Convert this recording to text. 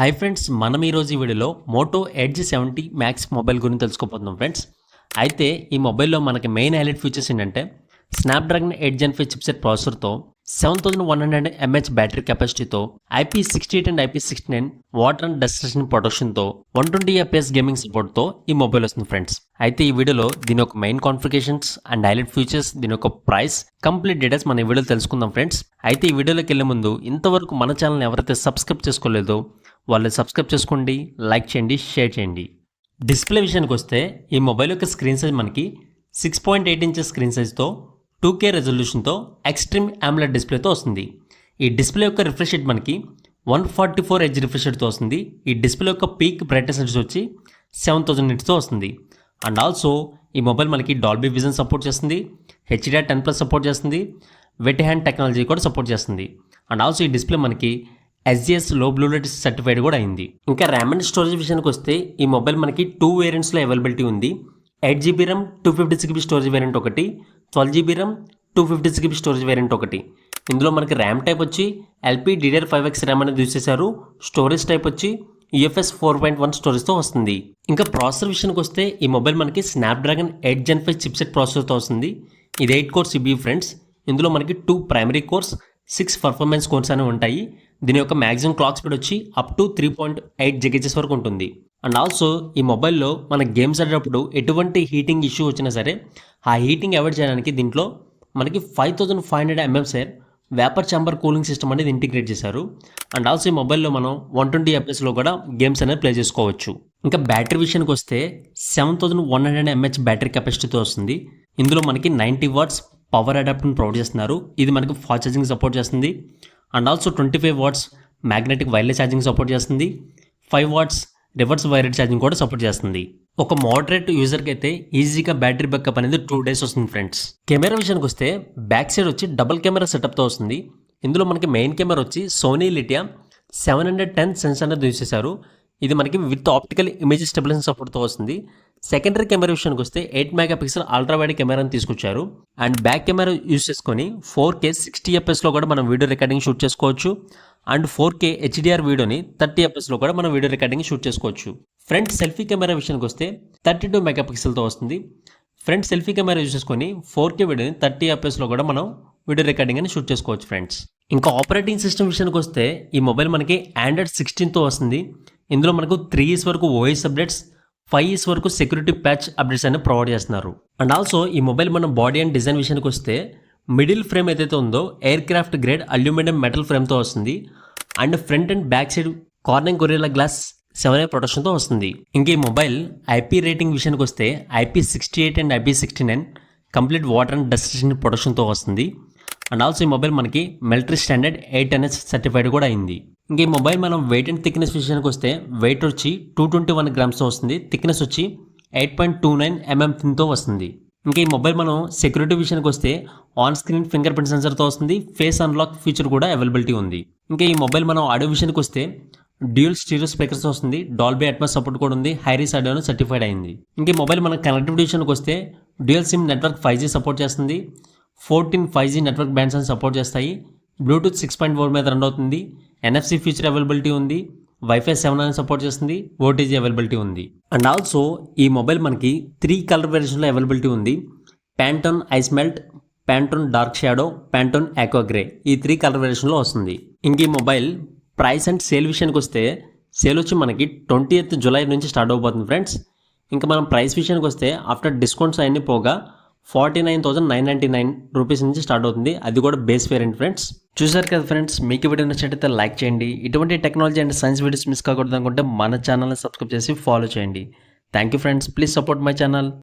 Hi friends, మనం ఈరోజు ఈ వీడియోలో మోటో ఎడ్జ్ 70 మ్యాక్స్ మొబైల్ గురించి తెలుసుకోబోతున్నాం ఫ్రెండ్స్. అయితే ఈ మొబైల్లో మనకి మెయిన్ హైలైట్ ఫీచర్స్ ఏంటంటే స్నాప్డ్రాగన్ 8 Gen 5 చిప్సెట్ ప్రాసెసర్తో 7100 mAh బ్యాటరీ కెపాసిటీతో IP68 and IP69 water and dust resistant ప్రొటెక్షన్తో 120 FPS గేమింగ్ సపోర్ట్తో ఈ మొబైల్ వస్తుంది ఫ్రెండ్స్. అయితే ఈ వీడియోలో దీని యొక్క main configurations and highlight features, దీని యొక్క ప్రైస్, కంప్లీట్ డీటెయిల్స్ మన ఈ వీడియోలో తెలుసుకుందాం ఫ్రెండ్స్. అయితే ఈ వీడియోలోకి వెళ్ళే ముందు ఇంతవరకు మన ఛానల్ని ఎవరైతే సబ్స్క్రైబ్ చేసుకోలేదో వాళ్ళు సబ్స్క్రైబ్ చేసుకోండి, లైక్ చేయండి, షేర్ చేయండి. డిస్ప్లే విషయానికి వస్తే ఈ మొబైల్ యొక్క స్క్రీన్ సైజ్ మనకి 6.8 ఇంచెస్ స్క్రీన్ సైజ్తో 2K రెజల్యూషన్తో ఎక్స్ట్రీమ్ AMOLED డిస్ప్లేతో వస్తుంది. ఈ డిస్ప్లే యొక్క రిఫ్రెష్ రేట్ మనకి 144 Hz రిఫ్రెష్ రేట్తో వస్తుంది. ఈ డిస్ప్లే యొక్క పీక్ బ్రైట్నెస్ వచ్చి 7000 nitsతో వస్తుంది. అండ్ ఆల్సో ఈ మొబైల్ మనకి డాల్బీ విజన్ సపోర్ట్ చేస్తుంది, HDR10+ సపోర్ట్ చేస్తుంది, వెట్ హ్యాండ్ టెక్నాలజీ కూడా సపోర్ట్ చేస్తుంది. అండ్ ఆల్సో ఈ డిస్ప్లే మనకి SGS లో బ్లూ లైట్ సర్టిఫైడ్ కూడా అయింది. ఇంకా ర్యామ్ అండ్ స్టోరేజ్ విషయానికి వస్తే ఈ మొబైల్ మనకి 2 వేరియంట్స్లో అవైలబిలిటీ ఉంది. 8GB RAM 256GB storage variant ఒకటి, 12GB RAM 256GB storage variant ఒకటి. ఇందులో మనకి ర్యామ్ టైప్ వచ్చి LPDDR5X ర్యామ్ అనేది యూజ్ చేశారు. స్టోరేజ్ టైప్ వచ్చి UFS 4.1 స్టోరేజ్తో వస్తుంది. ఇంకా ప్రాసెసర్ విషయానికి వస్తే ఈ మొబైల్ మనకి స్నాప్డ్రాగన్ 8 Gen 5 చిప్సెట్ ప్రాసెసర్తో వస్తుంది. ఇది 8 కోర్ CPU ఫ్రెండ్స్. ఇందులో మనకి 2 ప్రైమరీ కోర్స్, 6 పర్ఫార్మెన్స్ కోర్స్ అనేవి ఉంటాయి. దీని యొక్క మ్యాక్సిమం క్లాక్ స్పీడ్ వచ్చి అప్ టు 3.8 GHz వరకు ఉంటుంది. అండ్ ఆల్సో ఈ మొబైల్లో మన గేమ్స్ ఆడేటప్పుడు ఎటువంటి హీటింగ్ ఇష్యూ వచ్చినా సరే ఆ హీటింగ్ అవాయిడ్ చేయడానికి దీంట్లో మనకి 5500 mAh vapour chamber cooling system అనేది ఇంటిగ్రేట్ చేశారు. అండ్ ఆల్సో ఈ మొబైల్లో మనం 120 FPSలో కూడా గేమ్స్ అనేది ప్లే చేసుకోవచ్చు. ఇంకా బ్యాటరీ విషయానికి వస్తే 7100 mAh బ్యాటరీ కెపాసిటీతో వస్తుంది. ఇందులో మనకి 90 watts పవర్ అడాప్టర్ని ప్రొవైడ్ చేస్తున్నారు. ఇది మనకి ఫాస్ట్ ఛార్జింగ్ సపోర్ట్ చేస్తుంది. And also 25 watts magnetic wireless charging support చేస్తుంది. 5 watts రివర్స్ వైర్డ్ ఛార్జింగ్ కూడా సపోర్ట్ చేస్తుంది. ఒక మోడరేట్ యూజర్కి అయితే ఈజీగా బ్యాటరీ బ్యాకప్ అనేది 2 days వస్తుంది ఫ్రెండ్స్. కెమెరా విషయానికి వస్తే బ్యాక్ సైడ్ వచ్చి డబుల్ కెమెరా సెటప్తో వస్తుంది. ఇందులో మనకి మెయిన్ కెమెరా వచ్చి సోనీ లిటియా 710 సెన్సార్ అనేది యూజ్ చేశారు. ఇది మనకి విత్ ఆప్టికల్ ఇమేజ్ స్టెబిలైజేషన్ సపోర్ట్తో వస్తుంది. సెకండరీ కెమెరా విషయానికి వస్తే 8 MP అల్ట్రా వైడ్ కెమెరాని తీసుకొచ్చారు. అండ్ బ్యాక్ కెమెరా యూజ్ చేసుకొని 4K 60 FPSలో కూడా మనం వీడియో రికార్డింగ్ షూట్ చేసుకోవచ్చు. అండ్ 4K HDR వీడియోని 30 FPSలో కూడా మనం వీడియో రికార్డింగ్ షూట్ చేసుకోవచ్చు. ఫ్రంట్ సెల్ఫీ కెమెరా విషయానికి వస్తే 32 MP వస్తుంది. ఫ్రంట్ సెల్ఫీ కెమెరా యూజ్ చేసుకొని 4K వీడియోని 30 FPSలో కూడా మనం వీడియో రికార్డింగ్ అని షూట్ చేసుకోవచ్చు ఫ్రెండ్స్. ఇంకా ఆపరేటింగ్ సిస్టమ్ విషయానికి వస్తే ఈ మొబైల్ మనకి Android 16తో వస్తుంది. ఇందులో మనకు 3 years వరకు OS అప్డేట్స్, 5 years వరకు సెక్యూరిటీ ప్యాచ్ అప్డేట్స్ అనేవి ప్రొవైడ్ చేస్తున్నారు. అండ్ ఆల్సో ఈ మొబైల్ మన బాడీ అండ్ డిజైన్ విషయానికి వస్తే మిడిల్ ఫ్రేమ్ ఏదైతే ఉందో aircraft grade aluminium metal ఫ్రేమ్తో వస్తుంది. And front and back side Corning Gorilla glass 7A ప్రొటెక్షన్తో వస్తుంది. ఇంకా ఈ మొబైల్ IP రేటింగ్ విషయానికి వస్తే IP68 and IP69 complete water and dust resistant ప్రొటెక్షన్తో వస్తుంది. అండ్ ఆల్సో ఈ మొబైల్ మనకి మిలిటరీ స్టాండర్డ్ 8NH సర్టిఫైడ్ కూడా అయింది. ఇంకా ఈ మొబైల్ మనం వెయిట్ అండ్ థిక్నెస్ విషయానికి వస్తే వెయిట్ వచ్చి 221 grams వస్తుంది. థిక్నెస్ వచ్చి 8.29 mm తో వస్తుంది. ఇంకా ఈ మొబైల్ మనం సెక్యూరిటీ విషయానికి వస్తే ఆన్ స్క్రీన్ ఫింగర్ ప్రింట్ సెన్సర్తో వస్తుంది. ఫేస్ అన్లాక్ ఫీచర్ కూడా అవైలబిలిటీ ఉంది. ఇంకా ఈ మొబైల్ మనం ఆడియో విషయానికి వస్తే డ్యూయల్ స్టీరియో స్పీకర్స్ వస్తుంది. డాల్బీ అట్మాస్ సపోర్ట్ కూడా ఉంది. హైరీస్ ఆడియోను సర్టిఫైడ్ అయింది. ఇంకా ఈ మొబైల్ మన కనెక్టివిటీ విషయానికి వస్తే dual SIM network 5G support చేస్తుంది. 14 5G నెట్వర్క్ బ్యాండ్స్ అని సపోర్ట్ చేస్తాయి. బ్లూటూత్ 6.4 మీద రన్ అవుతుంది. NFC ఫీచర్ అవైలబిలిటీ ఉంది. Wi-Fi 7 అని సపోర్ట్ చేస్తుంది. OTG అవైలబిలిటీ ఉంది. అండ్ ఆల్సో ఈ మొబైల్ మనకి 3 కలర్ వేరియేషన్లో అవైలబిలిటీ ఉంది. Pontoon ice melt, pontoon dark shadow, pontoon aqua grey, ఈ 3 కలర్ వేరియేషన్లో వస్తుంది. ఇంక ఈ మొబైల్ ప్రైస్ అండ్ సేల్ విషయానికి వస్తే సేల్ వచ్చి మనకి 20th July నుంచి స్టార్ట్ అవబోతుంది ఫ్రెండ్స్. ఇంకా మనం ప్రైస్ విషయానికి వస్తే ఆఫ్టర్ డిస్కౌంట్స్ అన్నీ పోగా 49,999 రూపీస్ నుంచి స్టార్ట్ అవుతుంది. అది కూడా బేస్ వేరియంట్ ఫ్రెండ్స్. చూసారు కదా ఫ్రెండ్స్, మీకు వీడియో నచ్చినట్లయితే లైక్ చేయండి. ఇటువంటి technology and science videos miss కాకూడదు అనుకుంటే మన ఛానల్ని సబ్స్క్రైబ్ చేసి ఫాలో చేయండి. Thank you friends, please support my channel.